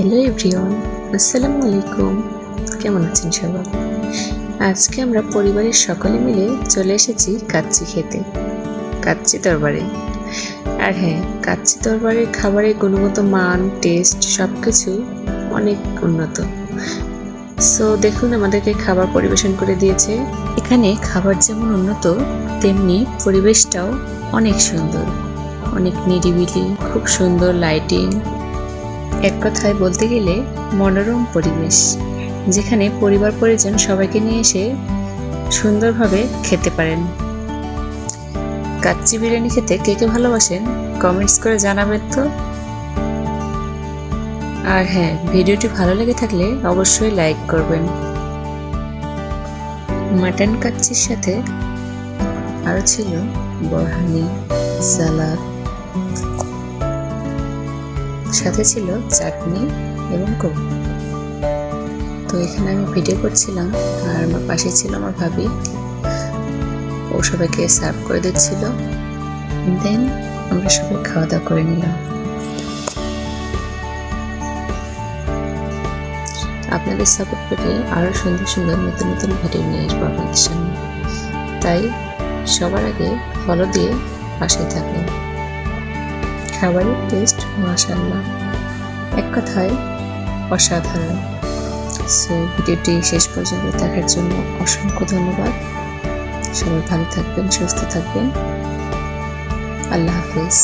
Hello everyone, আসসালামু আলাইকুম। কেমন আছেন সবাই? আজকে আমরা পরিবারের সকলে মিলে চলে এসেছি কাচ্চি খেতে, কাচ্চি তরবারি। আর হ্যাঁ, কাচ্চি তরবারির খাবারের গুণগত মান, টেস্ট সব কিছু অনেক উন্নত। সো দেখুন, আমাদেরকে খাবার পরিবেশন করে দিয়েছে। এখানে খাবার যেমন উন্নত, তেমনি পরিবেশটাও অনেক সুন্দর, অনেক নিরিবিলি, খুব সুন্দর লাইটিং। এক কথায় বলতে গেলে মনোরম পরিবেশ, যেখানে পরিবার পরিজন সবাইকে নিয়ে এসে সুন্দরভাবে খেতে পারেন। কাচ্চি বিরিয়ানি খেতে কে কে ভালোবাসেন কমেন্টস করে জানাবেন তো। আর হ্যাঁ, ভিডিওটি ভালো লেগে থাকলে অবশ্যই লাইক করবেন। মাটন কাচ্চির সাথে আরও ছিল বরহানি, সালাদ, সাথে ছিল চাটনি এবং কোক। তো এখানে আমি ভিডিও করছিলাম আর আমার পাশে ছিল আমার ভাবি, ও সবাইকে সার্ভ করে দিচ্ছিল। দেন আমরা সবাই খাওয়া দাওয়া করে নিলাম। আপনাদের সাপোর্ট পেলে আরও সুন্দর সুন্দর নতুন নতুন ভিডিও নিয়ে আসবো আপনাদের সামনে, তাই সবার আগে ফলো দিয়ে পাশে থাকুন। খাবারের টেস্ট মাশাআল্লাহ, এক কথায় অসাধারণ। সো ভিডিওটি শেষ পর্যন্ত দেখার জন্য অসংখ্য ধন্যবাদ। সবাই ভালো থাকবেন, সুস্থ থাকবেন। আল্লাহ হাফেজ।